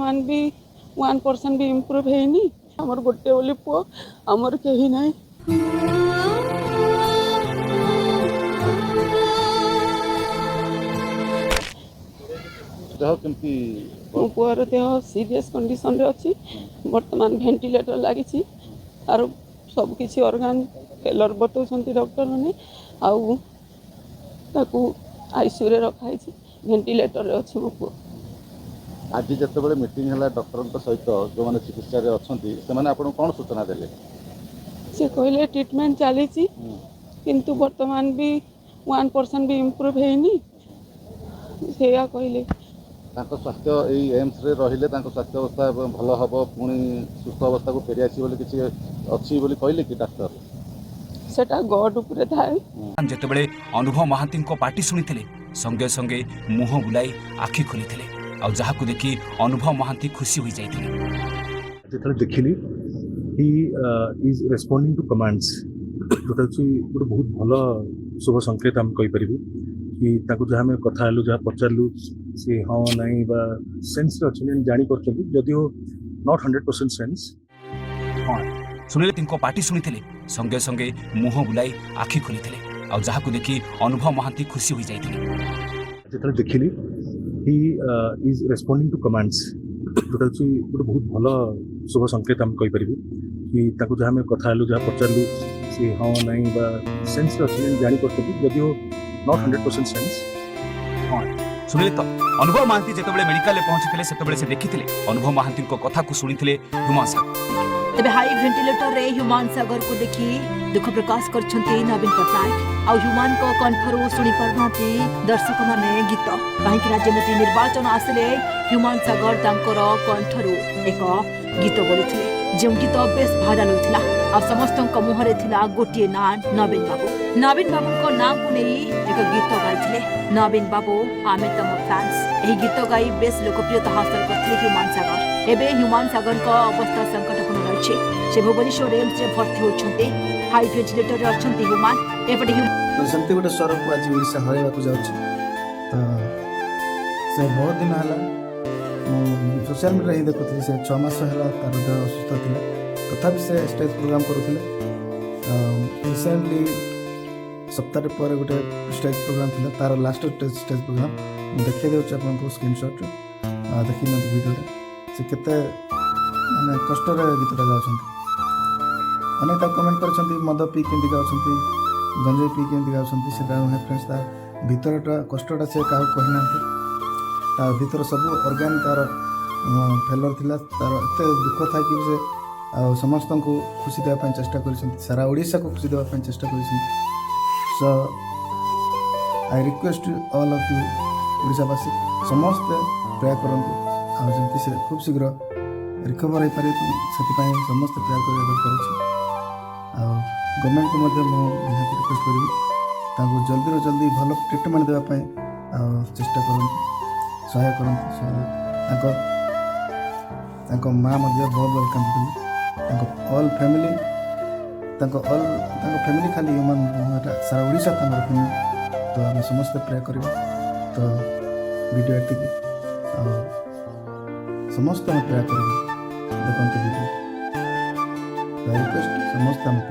बर्तमान भी 1% भी इम्प्रूव है आमर गोटे बोली पुओ आमर कहीं ना मो पुअर देह सीरियस कंडीशन रे अच्छी बर्तमान वेंटिलेटर लगी आर सबकिछि ऑर्गन फेलर बताउछन्ति डॉक्टर माने आउ ताकू आईसीयू रे रखाई वेंटिलेटर रे अछि मो पुओ। आज जिते मीटिंग है डॉक्टर सहित जो मैंने चिकित्सा अच्छा से कौन सूचना देले से कहले ट्रीटमेंट चली किंतु वर्तमान भी 1% भी इम्प्रूव है कहले स्वास्थ्य यही एम्स रे रहिले स्वास्थ्य अवस्था भल हम पुणी सुस्थ अवस्था को फेरी आसी किसी अच्छी कहले कि डाक्टर सेटा गॉड उपरे थाए। जेतेबेले अनुभव महांती पार्टी शुणी संगे संगे मुह बुलाई आखि खोली आ जहां देखि अनुभव महांती खुशी हो जाते देखिली he is responding to commands जोटा गोटे बहुत भल शुभ संकेत आम कहि परिबु कि ताको जहाँ में कथा हलु जहाँ पचारू सी हाँ नहीं बा सेंस रे अछि जानि करछथि जदियो नॉट 100% सेंस हाँ सुनिले तिनको पार्टी शुणी संगे संगे मुह बुलाई आखि खोली आ जहां देखि अनुभव महांती खुशी हो जाते देखिली he is responding to commands जोटा गोटे बहुत भल शुभ संकेत आम कहि परिबु कि ताको जहाँ में कथा हलु जहाँ पचारू सी हाँ नहीं बा सेंस रे अछि जानि करछथि जदियो नॉट 100% सेंस हाँ सुनिले तो अनुभव महांती जेतेबेले मेडिकल पहुंची सेतेबेले से देखिथिले अनुभव महांती कथा को शुणिथिले ह्यूमान सागर तेबे हाई वेंटिलेटर रे ह्यूमान सागर को देखि दुख प्रकाश करछन्ती नवीन पटनायक आ ह्यूमान को कंठरू सुनी परनाती दर्शक माने गीत काहे कि राज्यमंत्री निर्वाचन आसले ह्यूमान सागर तांकर कंठरू एक गीत बोलिथिले जो गीत बेस भाइराल होइथिला आ समस्त मुहरे थिला गोटिए ना नवीन बाबू को नाम को नहीं एक गीत गाइथिले नवीन बाबू आमे तम फैंस एही गीत गाई बेस लोकप्रियता हासिल करथिले ह्यूमान सागर एबे ह्यूमान सागर को अवस्था संकटपूर्ण रहिछि से भुवनेश्वर एम्स रे भर्ती होछन्ते हाई वेंटिलेटर रे अछन्ते ह्यूमान एपटे सेमती गोटे स्वर को आज ओडिशा हरैबाकू जाउछि तो से बहुत दिन हला सोशल मीडिया ही देखुଥିଲି से 6 मास हला तार देह असुस्थ थिला तथापि से स्टेज प्रोग्राम करूथिले रिसेंटली सप्ताह पर गोटे स्टेज प्रोग्राम थिला तार लास्ट स्टेज प्रोग्राम देखि देउछ आपनको स्क्रीनशॉट देखि न वीडियो से केते माने कष्ट रे गीतटा गाउछन्ती अनेक कमेंट करछन्ती मद पी केंदी गाउछन्ती गंजे पी केंदी गाउछन्ती से डाउ फ्रेंड्स तार भीतरटा कष्टटा से काहू कहिनांती तार भीतर सब ऑर्गन तार फेलर थिला तार एते दुख था कि से समस्त को खुशी देवा चेष्टा कर सारा ओडिशा को खुशी देवा चेष्टा कर so I request all of you ओडिशावासी समस्त प्रे करंतु आ जंती से खूब शीघ्र रिकवर हो पारे से समस्त प्रे कर गवर्नमेंट को निहाती रिक्वेस्ट करी जल्दी जल्दी भल ट्रिटमेंट देवाई चेष्टा करंतु सहाय करंतु माँ बहुत वेलकम कले ऑल फैमिली फैमिली खाली ह्यूमन सारा ओडिशा फैमिली तो आम समस्त प्रे करवा तो वीडियो एति समस्त प्रे कर देखते वीडियो रिक्वेस्ट समस्त